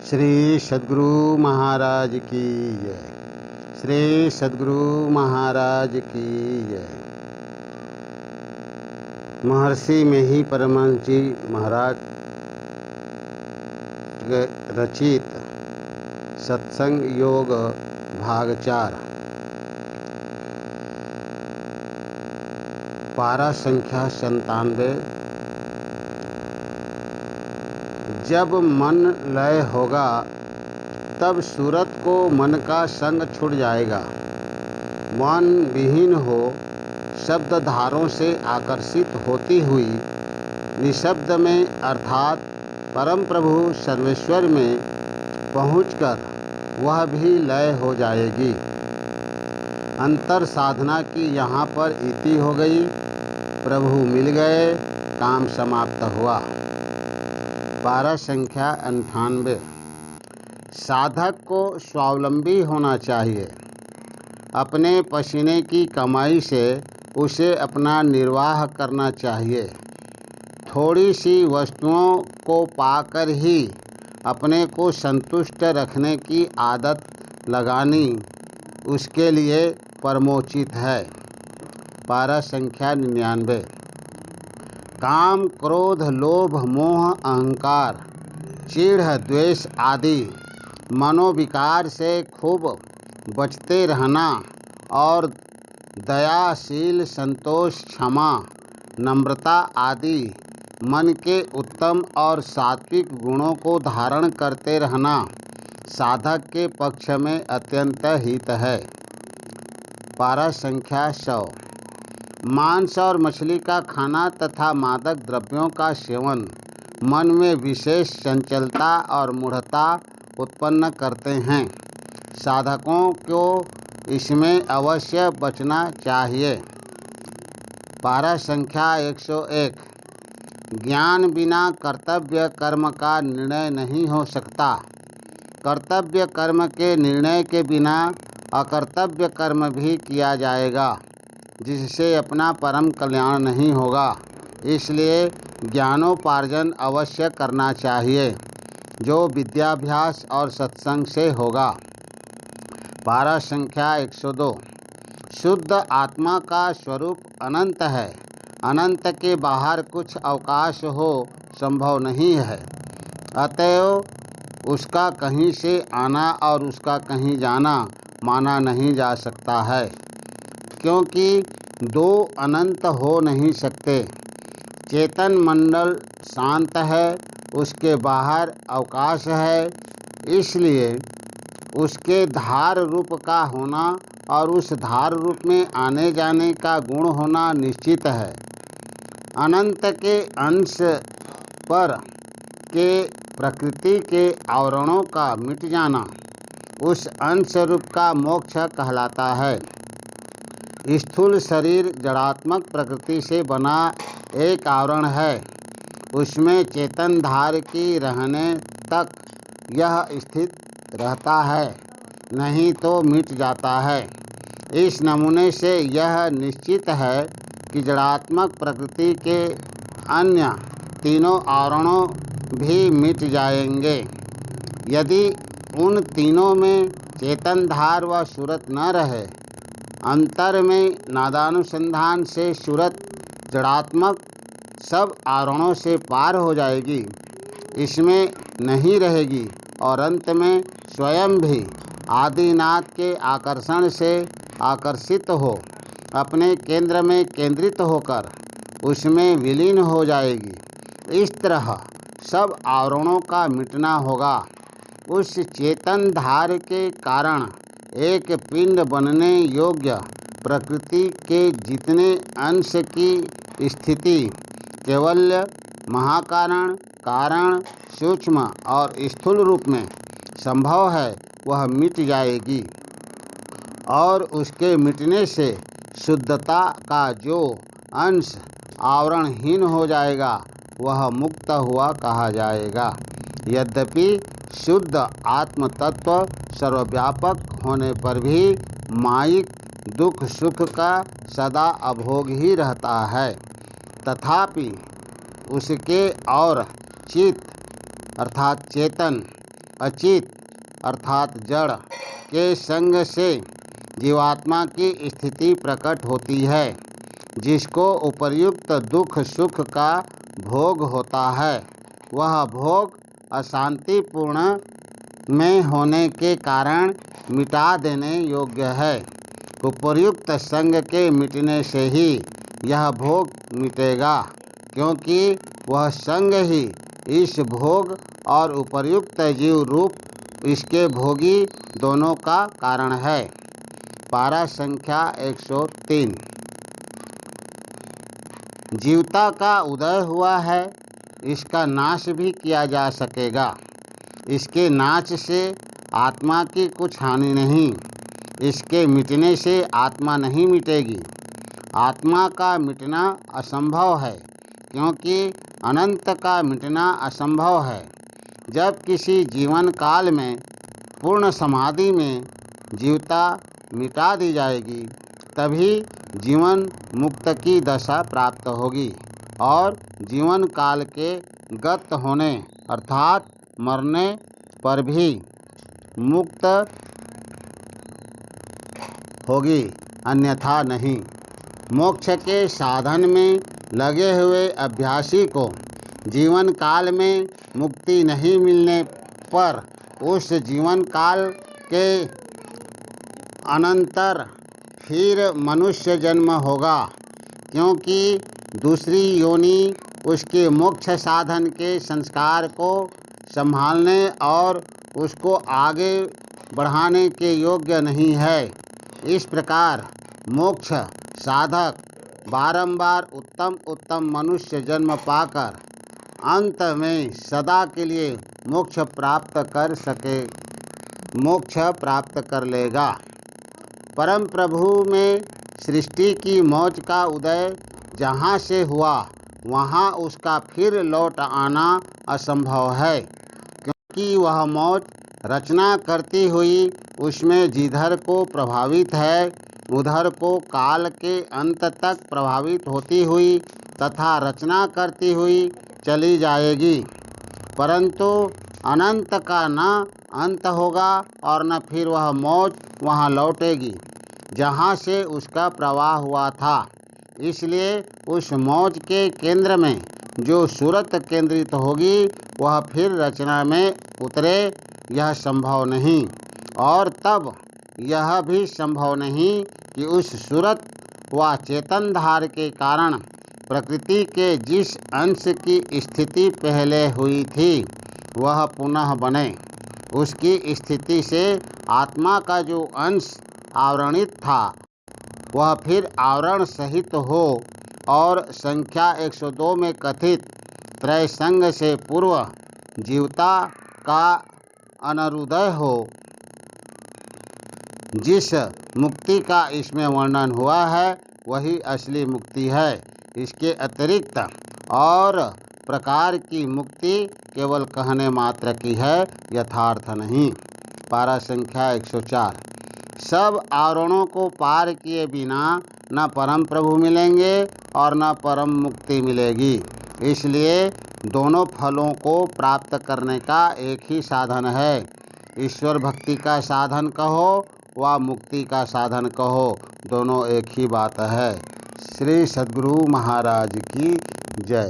श्री सद्गुरु महाराज की जय। श्री सद्गुरु महाराज की जय। महर्षि में ही परमहंस जी महाराज रचित सत्संग योग भाग 4 पारा संख्या 97। जब मन लय होगा तब सूरत को मन का संग छूट जाएगा। मन विहीन हो शब्द धारों से आकर्षित होती हुई निशब्द में अर्थात परम प्रभु सर्वेश्वर में पहुंचकर वह भी लय हो जाएगी। अंतर साधना की यहाँ पर इति हो गई। प्रभु मिल गए, काम समाप्त हुआ। पारा संख्या 98। साधक को स्वावलंबी होना चाहिए। अपने पसीने की कमाई से उसे अपना निर्वाह करना चाहिए। थोड़ी सी वस्तुओं को पाकर ही अपने को संतुष्ट रखने की आदत लगानी उसके लिए परमोचित है। पारा संख्या 99। काम, क्रोध, लोभ, मोह, अहंकार, चिढ़, द्वेष आदि मनोविकार से खूब बचते रहना और दयाशील, संतोष, क्षमा, नम्रता आदि मन के उत्तम और सात्विक गुणों को धारण करते रहना साधक के पक्ष में अत्यंत हित है। पारा संख्या 100। मांस और मछली का खाना तथा मादक द्रव्यों का सेवन मन में विशेष चंचलता और मूढ़ता उत्पन्न करते हैं। साधकों को इसमें अवश्य बचना चाहिए। पारा संख्या 101। ज्ञान बिना कर्तव्य कर्म का निर्णय नहीं हो सकता। कर्तव्य कर्म के निर्णय के बिना अकर्तव्य कर्म भी किया जाएगा, जिससे अपना परम कल्याण नहीं होगा। इसलिए ज्ञानोपार्जन अवश्य करना चाहिए, जो विद्याभ्यास और सत्संग से होगा। पारा संख्या 102। शुद्ध आत्मा का स्वरूप अनंत है। अनंत के बाहर कुछ अवकाश हो संभव नहीं है। अतएव उसका कहीं से आना और उसका कहीं जाना माना नहीं जा सकता है, क्योंकि दो अनंत हो नहीं सकते। चेतन मंडल शांत है, उसके बाहर अवकाश है, इसलिए उसके धार रूप का होना और उस धार रूप में आने जाने का गुण होना निश्चित है। अनंत के अंश पर के प्रकृति के आवरणों का मिट जाना उस अंश रूप का मोक्ष कहलाता है। स्थूल शरीर जड़ात्मक प्रकृति से बना एक आवरण है। उसमें चेतन धार की रहने तक यह स्थित रहता है, नहीं तो मिट जाता है। इस नमूने से यह निश्चित है कि जड़ात्मक प्रकृति के अन्य तीनों आवरणों भी मिट जाएंगे। यदि उन तीनों में चेतन धार व सूरत न रहे, अंतर में नादानुसंधान से सूरत जड़ात्मक सब आवरणों से पार हो जाएगी, इसमें नहीं रहेगी और अंत में स्वयं भी आदिनाथ के आकर्षण से आकर्षित हो अपने केंद्र में केंद्रित होकर उसमें विलीन हो जाएगी। इस तरह सब आवरणों का मिटना होगा। उस चेतन धार के कारण एक पिंड बनने योग्य प्रकृति के जितने अंश की स्थिति कैवल्य, महाकारण, कारण, सूक्ष्म और स्थूल रूप में संभव है, वह मिट जाएगी और उसके मिटने से शुद्धता का जो अंश आवरणहीन हो जाएगा वह मुक्त हुआ कहा जाएगा। यद्यपि शुद्ध आत्म तत्व सर्वव्यापक होने पर भी मायिक दुख सुख का सदा अभोग ही रहता है, तथापि उसके और चित्त अर्थात चेतन अचित अर्थात जड़ के संग से जीवात्मा की स्थिति प्रकट होती है, जिसको उपर्युक्त दुख सुख का भोग होता है। वह भोग अशांतिपूर्ण में होने के कारण मिटा देने योग्य है। उपर्युक्त संग के मिटने से ही यह भोग मिटेगा, क्योंकि वह संग ही इस भोग और उपर्युक्त जीव रूप इसके भोगी दोनों का कारण है। पारा संख्या 103। जीवता का उदय हुआ है, इसका नाश भी किया जा सकेगा। इसके नाश से आत्मा की कुछ हानि नहीं, इसके मिटने से आत्मा नहीं मिटेगी। आत्मा का मिटना असंभव है, क्योंकि अनंत का मिटना असंभव है। जब किसी जीवन काल में पूर्ण समाधि में जीवता मिटा दी जाएगी, तभी जीवन मुक्त की दशा प्राप्त होगी और जीवन काल के गत होने अर्थात मरने पर भी मुक्त होगी, अन्यथा नहीं। मोक्ष के साधन में लगे हुए अभ्यासी को जीवन काल में मुक्ति नहीं मिलने पर उस जीवन काल के अनंतर फिर मनुष्य जन्म होगा, क्योंकि दूसरी योनि उसके मोक्ष साधन के संस्कार को संभालने और उसको आगे बढ़ाने के योग्य नहीं है। इस प्रकार मोक्ष साधक बारंबार उत्तम उत्तम मनुष्य जन्म पाकर अंत में सदा के लिए मोक्ष प्राप्त कर लेगा। परम प्रभु में सृष्टि की मौज का उदय जहाँ से हुआ, वहाँ उसका फिर लौट आना असंभव है, क्योंकि वह मौज रचना करती हुई उसमें जिधर को प्रभावित है, उधर को काल के अंत तक प्रभावित होती हुई तथा रचना करती हुई चली जाएगी, परंतु अनंत का न अंत होगा और न फिर वह मौज वहाँ लौटेगी जहाँ से उसका प्रवाह हुआ था। इसलिए उस मौज के केंद्र में जो सूरत केंद्रित होगी, वह फिर रचना में उतरे, यह संभव नहीं। और तब यह भी संभव नहीं कि उस सूरत व चेतन धार के कारण प्रकृति के जिस अंश की स्थिति पहले हुई थी, वह पुनः बने। उसकी स्थिति से आत्मा का जो अंश आवरणित था, वह फिर आवरण सहित हो और संख्या 102 में कथित त्रय संग से पूर्व जीवता का अनरुदय हो। जिस मुक्ति का इसमें वर्णन हुआ है, वही असली मुक्ति है। इसके अतिरिक्त और प्रकार की मुक्ति केवल कहने मात्र की है, यथार्थ नहीं। पारा संख्या 104। सब आवरणों को पार किए बिना न परम प्रभु मिलेंगे और न परम मुक्ति मिलेगी। इसलिए दोनों फलों को प्राप्त करने का एक ही साधन है। ईश्वर भक्ति का साधन कहो व मुक्ति का साधन कहो, दोनों एक ही बात है। श्री सद्गुरु महाराज की जय।